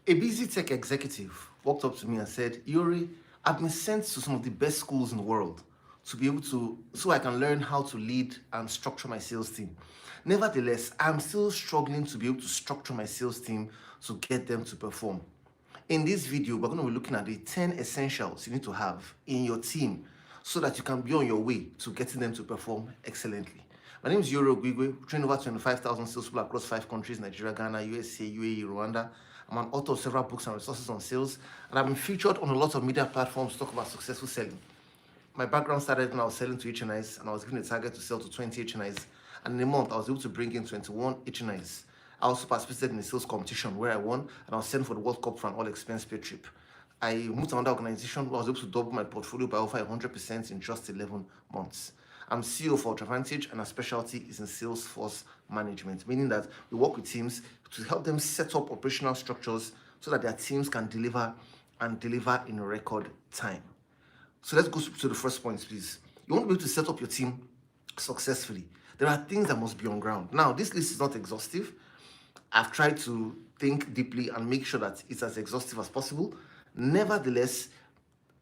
A busy tech executive walked up to me and said, Iyore, I've been sent to some of the best schools in the world to be able to, so I can learn how to lead and structure my sales team. Nevertheless, I'm still struggling to be able to structure my sales team to get them to perform. In this video, we're going to be looking at the 10 essentials you need to have in your team so that you can be on your way to getting them to perform excellently. My name is Iyore Ogwigwe, trained over 25,000 salespeople across 5 countries, Nigeria, Ghana, USA, UAE, Rwanda. I'm an author of several books and resources on sales, and I've been featured on a lot of media platforms to talk about successful selling. My background started when I was selling to HNIs, and I was given a target to sell to 20 HNIs. And in a month, I was able to bring in 21 HNIs. I also participated in a sales competition where I won, and I was sent for the World Cup for an all-expense paid trip. I moved to another organization where I was able to double my portfolio by over 100% in just 11 months. I'm CEO for Ultravantage, and our specialty is in Salesforce management, meaning that we work with teams to help them set up operational structures so that their teams can deliver and deliver in a record time. So let's go to the first point, please. You want to be able to set up your team successfully. There are things that must be on ground. Now, this list is not exhaustive. I've tried to think deeply and make sure that it's as exhaustive as possible. Nevertheless,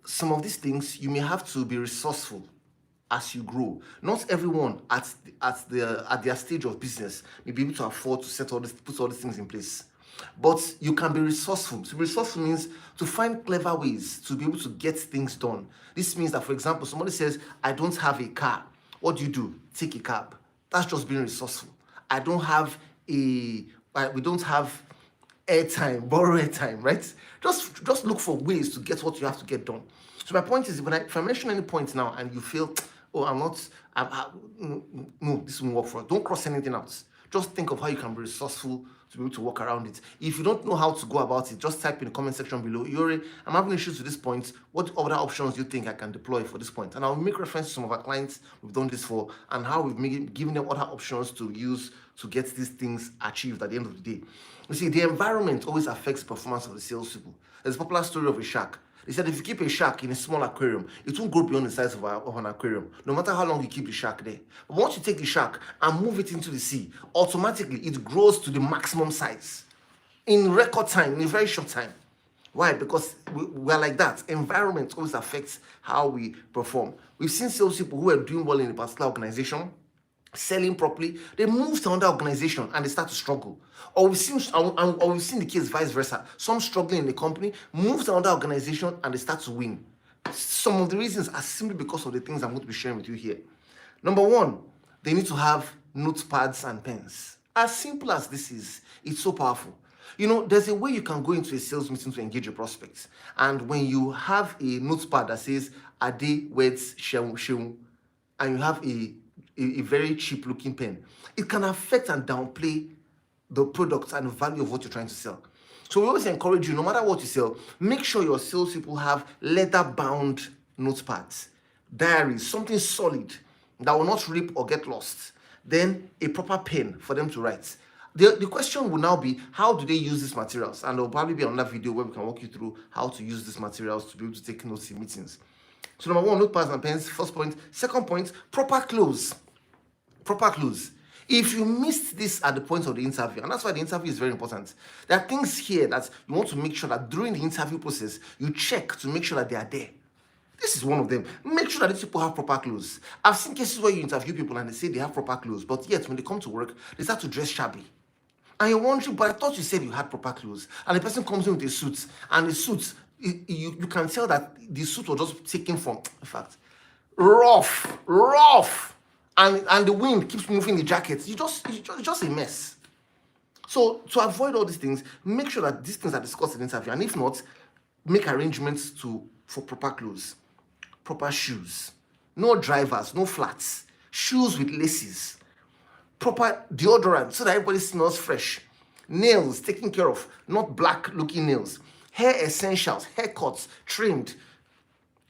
some of these things you may have to be resourceful as you grow. Not everyone at their stage of business may be able to afford to put all these things in place. But you can be resourceful. So resourceful means to find clever ways to be able to get things done. This means that, for example, somebody says, I don't have a car. What do? Take a cab. That's just being resourceful. We don't have airtime, borrow airtime, right? Just look for ways to get what you have to get done. So my point is, if I mention any point now and you feel, oh, no, this won't work for us, don't cross anything out. Just think of how you can be resourceful to be able to work around it. If you don't know how to go about it, just type in the comment section below, Iyore, I'm having issues with this point. What other options do you think I can deploy for this point? And I'll make reference to some of our clients we've done this for and how we've given them other options to use to get these things achieved at the end of the day. You see, the environment always affects the performance of the salespeople. There's a popular story of a shark. They said if you keep a shark in a small aquarium, it won't grow beyond the size of an aquarium, no matter how long you keep the shark there. But once you take the shark and move it into the sea, automatically it grows to the maximum size in record time, in a very short time. Why? Because we're like that. Environment always affects how we perform. We've seen salespeople who are doing well in a particular organization, selling properly, they move to another organization and they start to struggle. Or we've seen the case vice versa. Some struggling in the company move to another organization and they start to win. Some of the reasons are simply because of the things I'm going to be sharing with you here. Number one, they need to have notepads and pens. As simple as this is, it's so powerful. You know, there's a way you can go into a sales meeting to engage your prospects. And when you have a notepad that says, Ade, Words, Sheung, and you have a very cheap looking pen, it can affect and downplay the product and the value of what you're trying to sell. So we always encourage you, no matter what you sell, make sure your salespeople have leather-bound notepads, diaries, something solid that will not rip or get lost. Then a proper pen for them to write. The question will now be, how do they use these materials? And there will probably be another video where we can walk you through how to use these materials to be able to take notes in meetings. So number one, notepads and pens, first point. Second point, proper clothes. Proper clothes. If you missed this at the point of the interview, and that's why the interview is very important, there are things here that you want to make sure that during the interview process, you check to make sure that they are there. This is one of them. Make sure that these people have proper clothes. I've seen cases where you interview people and they say they have proper clothes, but yet when they come to work, they start to dress shabby. And you're wondering, but I thought you said you had proper clothes. And the person comes in with a suit, and the suit, you can tell that the suit was just taken from, in fact, rough. And the wind keeps moving the jacket. It's just a mess. So to avoid all these things, make sure that these things are discussed in the interview. And if not, make arrangements for proper clothes, proper shoes, no drivers, no flats, shoes with laces, proper deodorant so that everybody smells fresh, nails taken care of, not black looking nails, hair essentials, haircuts, trimmed.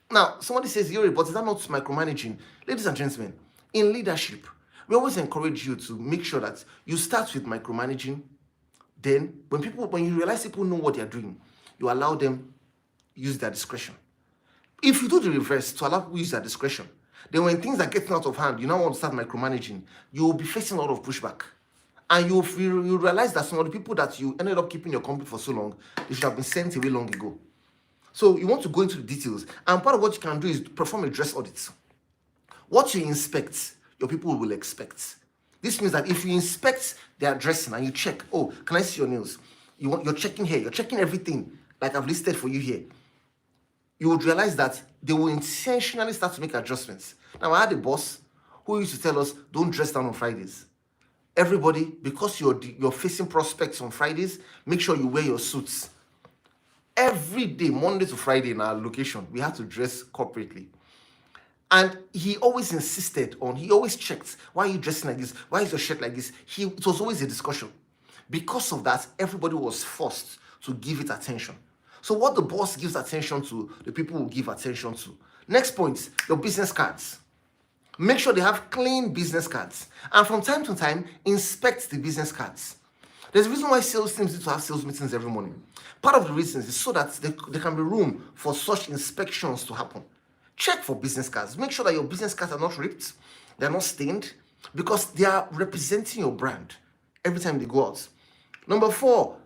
Now, somebody says, Iyore, but is that not micromanaging? Ladies and gentlemen, in leadership, we always encourage you to make sure that you start with micromanaging. Then, when you realize people know what they're doing, you allow them use their discretion. If you do the reverse, to allow people use their discretion, then when things are getting out of hand, you now want to start micromanaging, you will be facing a lot of pushback. And you realize that some of the people that you ended up keeping your company for so long, they should have been sent away long ago. So you want to go into the details. And part of what you can do is perform a dress audit. What you inspect, your people will expect. This means that if you inspect their dressing and you check, oh, can I see your nails? You're checking here, you're checking everything like I've listed for you here. You would realize that they will intentionally start to make adjustments. Now, I had a boss who used to tell us, don't dress down on Fridays. Everybody, because you're facing prospects on Fridays, make sure you wear your suits. Every day, Monday to Friday in our location, we have to dress corporately. And he always insisted on, he always checked, why are you dressing like this? Why is your shirt like this? It was always a discussion. Because of that, everybody was forced to give it attention. So what the boss gives attention to, the people will give attention to. Next point, your business cards. Make sure they have clean business cards. And from time to time, inspect the business cards. There's a reason why sales teams need to have sales meetings every morning. Part of the reason is so that there can be room for such inspections to happen. Check for business cards. Make sure that your business cards are not ripped, they're not stained, because they are representing your brand every time they go out. Number 4,